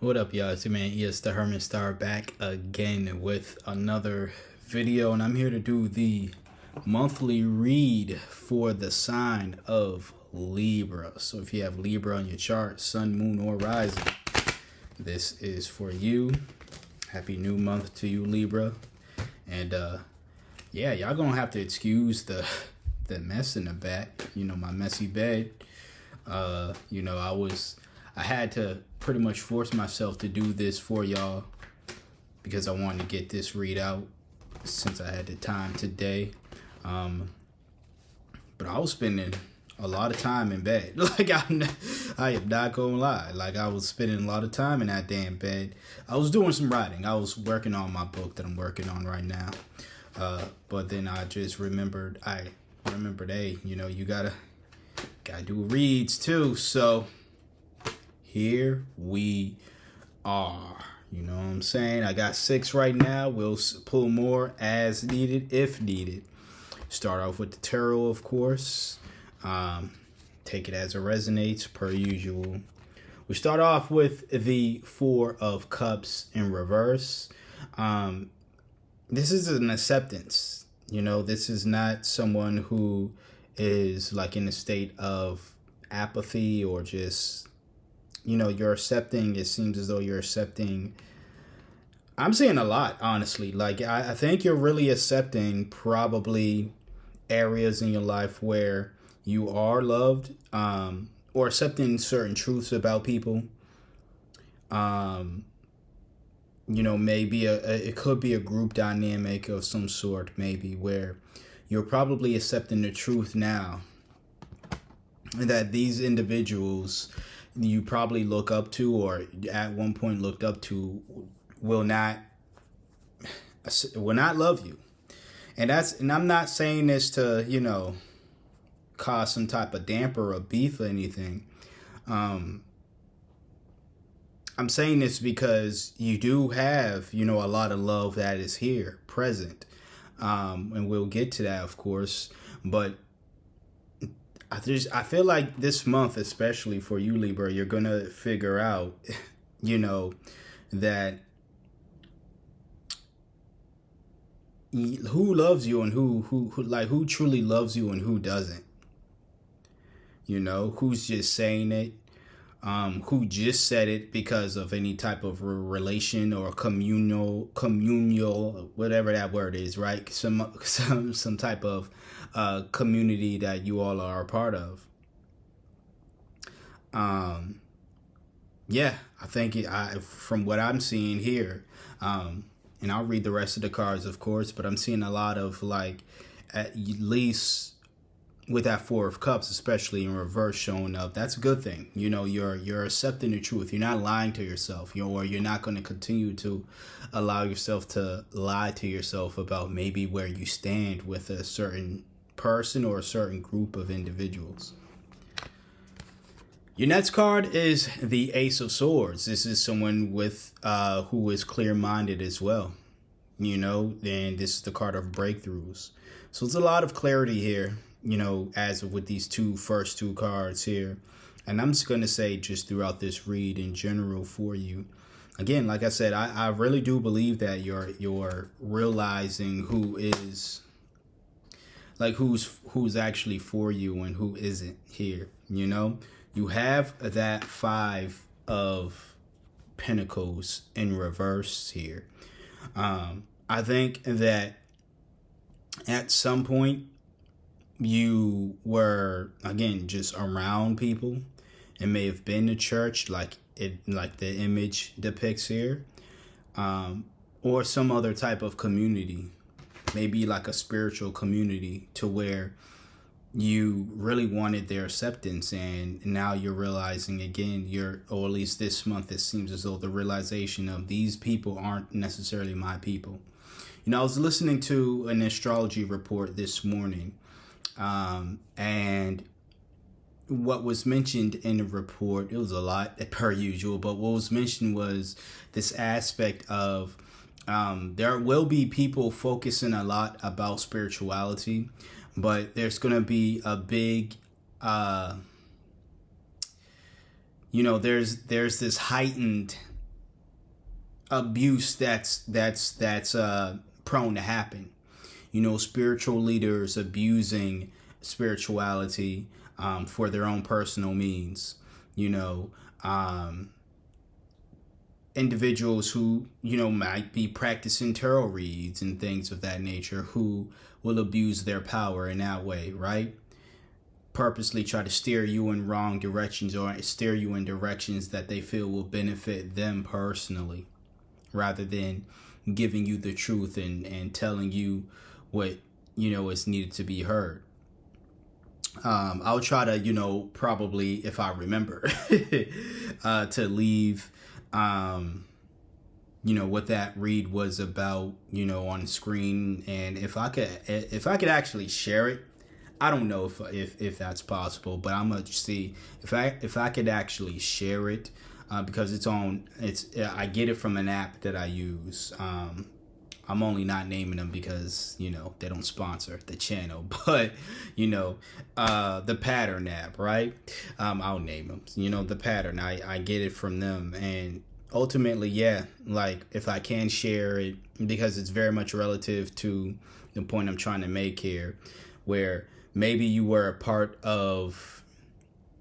What up, y'all? It's your man, ES the Herman Star, back again with another video, and I'm here to do the monthly read for the sign of Libra. So if you have Libra on your chart, sun, moon, or rising, this is for you. Happy new month to you, Libra. And yeah, y'all gonna have to excuse the mess in the back. You know, my messy bed. I had to pretty much force myself to do this for y'all because I wanted to get this read out since I had the time today. But I was spending a lot of time in bed. I am not gonna lie. Like, I was spending a lot of time in that damn bed. I was doing some writing. I was working on my book that I'm working on right now. But then I just remembered, hey, you gotta do reads too. So here we are. You know what I'm saying? I got 6 right now. We'll pull more as needed, if needed. Start off with the tarot, of course. Take it as it resonates, per usual. We start off with the 4 of Cups in reverse. This is an acceptance. This is not someone who is like in a state of apathy or just, you're accepting. It seems as though you're accepting. I'm seeing a lot, honestly. Like, I think you're really accepting probably areas in your life where you are loved, or accepting certain truths about people. Maybe it could be a group dynamic of some sort, maybe, where you're probably accepting the truth now that these individuals you probably look up to, or at one point looked up to, will not love you. And I'm not saying this to, cause some type of damper or beef or anything. I'm saying this because you do have, a lot of love that is here, present. And we'll get to that, of course. But I feel like this month, especially for you, Libra, you're going to figure out, that who loves you and who truly loves you and who doesn't. Who's just saying it, who just said it because of any type of relation or communal, whatever that word is, right? Some type of community that you all are a part of. Yeah, I think from what I'm seeing here, and I'll read the rest of the cards, of course, but I'm seeing a lot of, like, at least with that 4 of Cups, especially in reverse, showing up. That's a good thing. You're accepting the truth. You're not lying to yourself. Or you're not going to continue to allow yourself to lie to yourself about maybe where you stand with a certain person or a certain group of individuals. Your next card is the Ace of Swords. This is someone with who is clear-minded as well. And this is the card of breakthroughs. So it's a lot of clarity here, as with these first two cards here. And I'm just going to say, just throughout this read in general for you, again, like I said, I really do believe that you're realizing who is, like, who's actually for you and who isn't here. You have that 5 of Pentacles in reverse here. I think that at some point you were, again, just around people. It may have been the church, like the image depicts here, or some other type of community, maybe like a spiritual community, to where you really wanted their acceptance, and now you're realizing again, or at least this month, it seems as though the realization of these people aren't necessarily my people. I was listening to an astrology report this morning, and what was mentioned in the report, it was a lot per usual, but what was mentioned was this aspect of there will be people focusing a lot about spirituality, but there's going to be a big there's this heightened abuse that's prone to happen. You know, spiritual leaders abusing spirituality for their own personal means. You know, individuals who, you know, might be practicing tarot reads and things of that nature who will abuse their power in that way, right? Purposely try to steer you in wrong directions or steer you in directions that they feel will benefit them personally, rather than giving you the truth and telling you what, you know, is needed to be heard. I'll try to, you know, probably, if I remember, to leave, you know, what that read was about, you know, on screen. And if I could actually share it, I don't know if that's possible, but I'm gonna see if I could actually share it, because I get it from an app that I use. I'm only not naming them because, you know, they don't sponsor the channel, but, you know, the Pattern app, right? I'll name them, you know, the Pattern. I get it from them, and ultimately, yeah, like if I can share it, because it's very much relative to the point I'm trying to make here, where maybe you were a part of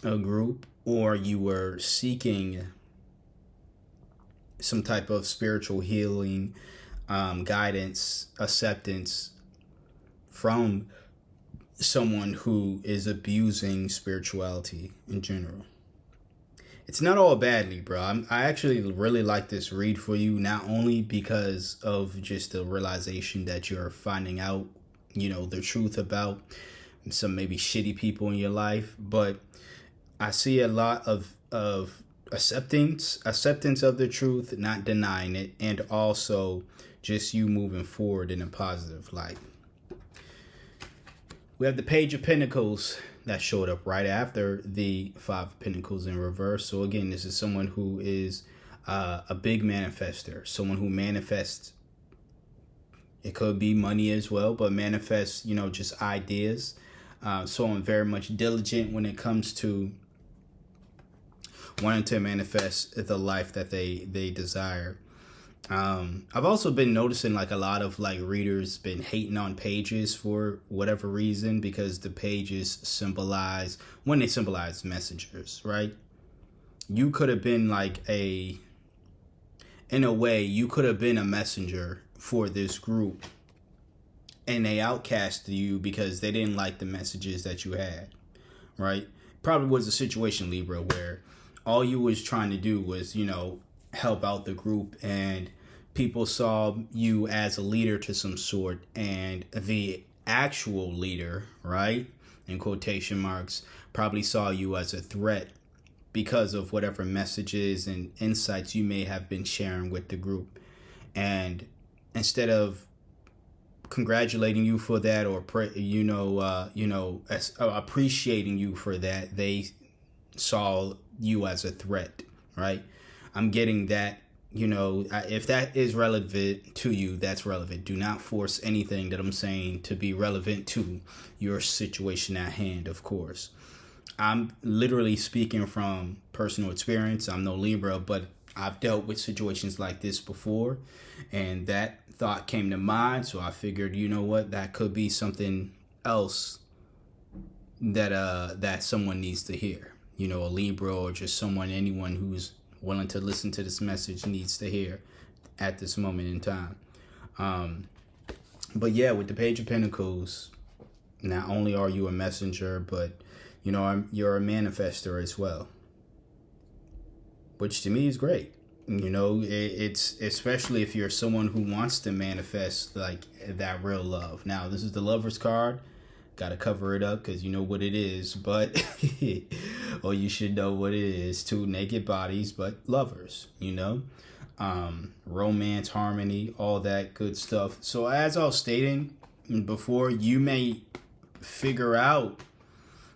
a group or you were seeking some type of spiritual healing, guidance, acceptance from someone who is abusing spirituality in general. It's not all bad, Libra. I actually really like this read for you, not only because of just the realization that you're finding out, you know, the truth about some maybe shitty people in your life, but I see a lot of acceptance of the truth, not denying it, and also just you moving forward in a positive light. We have the Page of Pentacles that showed up right after the Five of Pentacles in reverse. So again, this is someone who is a big manifester, someone who manifests. It could be money as well, but manifests, you know, just ideas. Someone very much diligent when it comes to wanting to manifest the life that they desire. I've also been noticing like a lot of like readers been hating on pages for whatever reason, because the pages symbolize messengers, right? You could have been like in a way, you could have been a messenger for this group, and they outcasted you because they didn't like the messages that you had, right? Probably was a situation, Libra, where all you was trying to do was, you know, help out the group, and people saw you as a leader to some sort, and the actual leader, right, in quotation marks, probably saw you as a threat because of whatever messages and insights you may have been sharing with the group. And instead of congratulating you for that, or appreciating you for that, they saw you as a threat, right? I'm getting that, you know, if that is relevant to you, that's relevant. Do not force anything that I'm saying to be relevant to your situation at hand, of course. I'm literally speaking from personal experience. I'm no Libra, but I've dealt with situations like this before, and that thought came to mind. So I figured, you know what, that could be something else that someone needs to hear. You know, a Libra, or just anyone who's willing to listen to this message needs to hear at this moment in time. But yeah, with the Page of Pentacles, not only are you a messenger, but, you know, you're a manifester as well, which to me is great. You know, it's especially if you're someone who wants to manifest like that real love. Now, this is the Lover's card. Got to cover it up because you know what it is, but or you should know what it is. Two naked bodies, but lovers, you know, romance, harmony, all that good stuff. So as I was stating before, you may figure out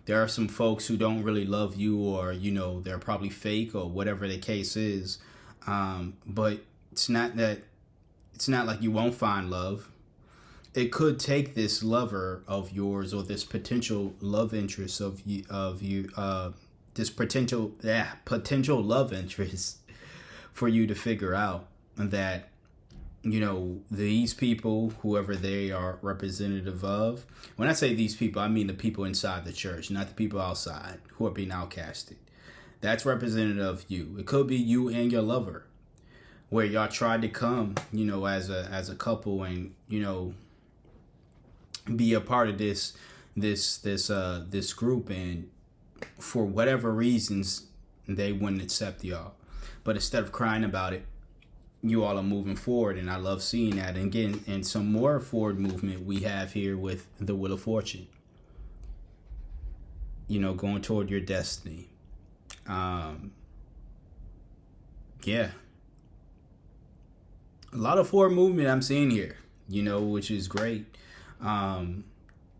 there are some folks who don't really love you, or, you know, they're probably fake or whatever the case is. But it's not like you won't find love. It could take this lover of yours, or this potential love interest of you, this potential love interest for you to figure out that, you know, these people, whoever they are representative of, when I say these people, I mean the people inside the church, not the people outside who are being outcasted. That's representative of you. It could be you and your lover, where y'all tried to come, you know, as a couple, and, you know, be a part of this group, and for whatever reasons they wouldn't accept y'all. But instead of crying about it, you all are moving forward, and I love seeing that. And again, and some more forward movement we have here with the Wheel of Fortune. You know, going toward your destiny. Yeah. A lot of forward movement I'm seeing here, you know, which is great.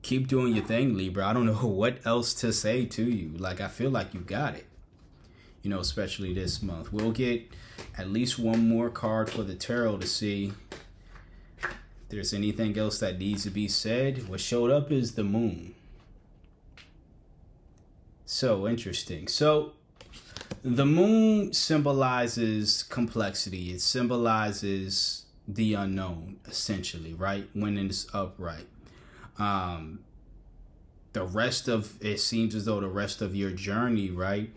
Keep doing your thing, Libra. I don't know what else to say to you. Like, I feel like you got it, you know, especially this month. We'll get at least one more card for the tarot to see if there's anything else that needs to be said. What showed up is the moon. So interesting. So the moon symbolizes complexity. It symbolizes the unknown, essentially, right? When it's upright. The rest of it seems as though the rest of your journey, right?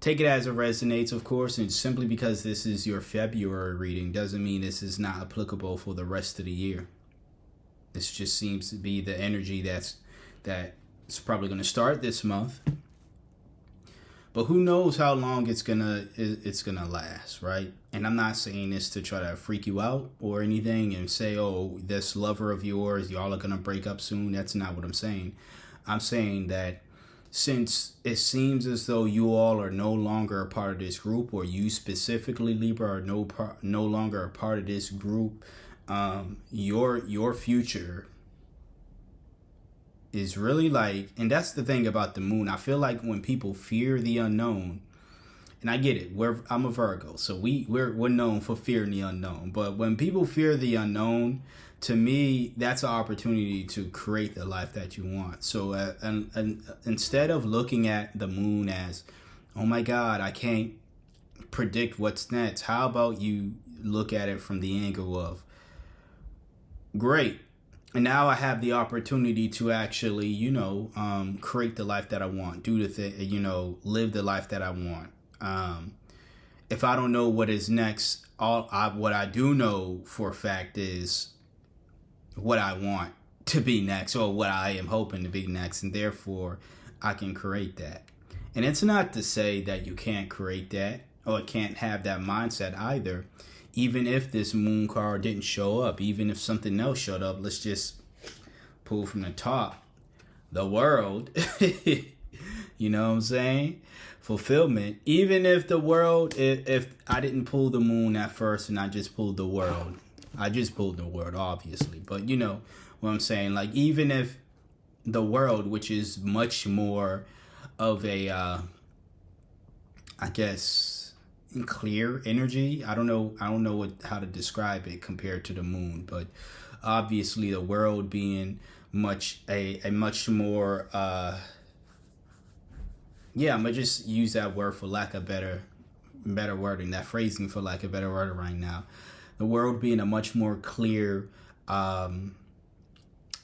Take it as it resonates, of course, and simply because this is your February reading doesn't mean this is not applicable for the rest of the year. This just seems to be the energy that's probably going to start this month. But who knows how long it's gonna last, right? And I'm not saying this to try to freak you out or anything and say, oh, this lover of yours, y'all are gonna break up soon. That's not what I'm saying. I'm saying that since it seems as though you all are no longer a part of this group, or you specifically, Libra, are no longer a part of this group, your future is really like, and that's the thing about the moon. I feel like when people fear the unknown, and I get it, I'm a Virgo, so we're known for fearing the unknown. But when people fear the unknown, to me, that's an opportunity to create the life that you want. So and instead of looking at the moon as, oh my God, I can't predict what's next, how about you look at it from the angle of, great, and now I have the opportunity to actually, you know, create the life that I want, do the thing, you know, live the life that I want. If I don't know what is next, what I do know for a fact is what I want to be next, or what I am hoping to be next, and therefore I can create that. And it's not to say that you can't create that or can't have that mindset either. Even if this moon card didn't show up, even if something else showed up, let's just pull from the top. The world, you know what I'm saying? Fulfillment. Even if the world, if I didn't pull the moon at first and I just pulled the world. I just pulled the world, obviously. But you know what I'm saying? Like, even if the world, which is much more of a, I guess, clear energy. I don't know how to describe it compared to the moon, but obviously the world being much more I'm gonna just use that word for lack of better wording, that phrasing for lack of better wording right now. The world being a much more clear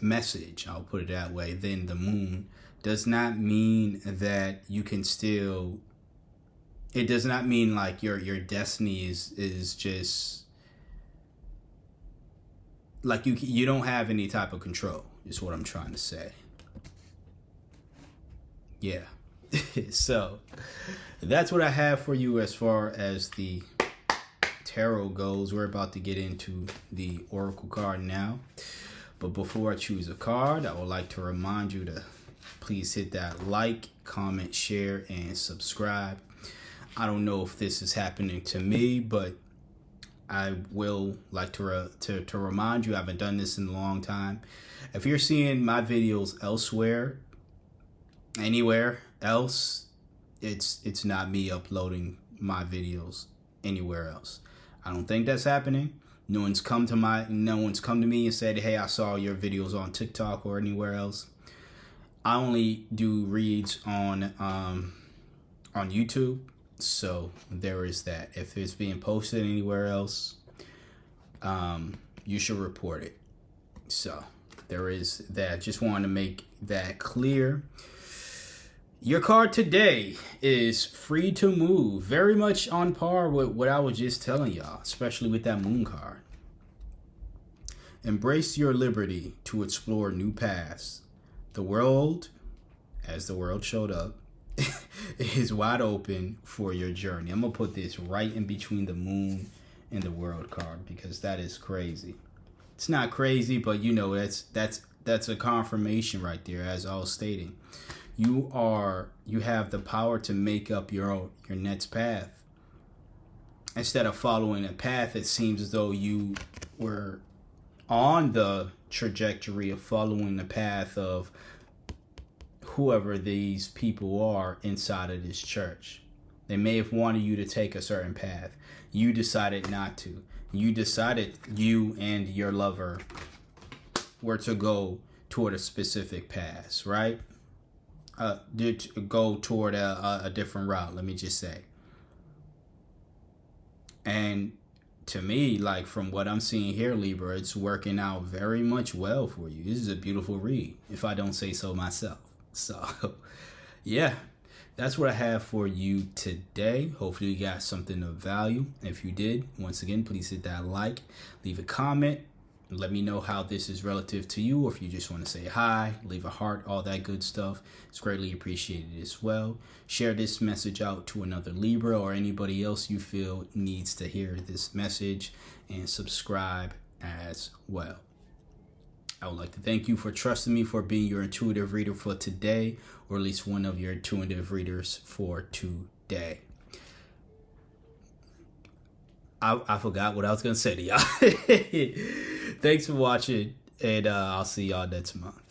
message, I'll put it that way, than the moon, does not mean that you can still. It does not mean like your destiny is just like you don't have any type of control, is what I'm trying to say. Yeah. So that's what I have for you as far as the tarot goes. We're about to get into the oracle card now. But before I choose a card, I would like to remind you to please hit that like, comment, share, and subscribe. I don't know if this is happening to me, but I will like to remind you, I haven't done this in a long time. If you're seeing my videos elsewhere, anywhere else, it's not me uploading my videos anywhere else. I don't think that's happening. No one's come to me and said, hey, I saw your videos on TikTok or anywhere else. I only do reads on YouTube. So there is that. If it's being posted anywhere else, you should report it. So there is that. Just wanted to make that clear. Your card today is free to move. Very much on par with what I was just telling y'all, especially with that moon card. Embrace your liberty to explore new paths. The world, as the world showed up, is wide open for your journey. I'm going to put this right in between the moon and the world card because that is crazy. It's not crazy, but you know, that's a confirmation right there, as I was stating. You have the power to make up your next path. Instead of following a path, it seems as though you were on the trajectory of following the path of whoever these people are inside of this church. They may have wanted you to take a certain path. You decided not to. You decided you and your lover were to go toward a specific path, right? Go toward a different route, let me just say. And to me, like from what I'm seeing here, Libra, it's working out very much well for you. This is a beautiful read, if I don't say so myself. So, yeah, that's what I have for you today. Hopefully you got something of value. If you did, once again, please hit that like, leave a comment. Let me know how this is relative to you, or if you just want to say hi, leave a heart, all that good stuff. It's greatly appreciated as well. Share this message out to another Libra or anybody else you feel needs to hear this message, and subscribe as well. I would like to thank you for trusting me for being your intuitive reader for today, or at least one of your intuitive readers for today. I forgot what I was going to say to y'all. Thanks for watching, and I'll see y'all next month.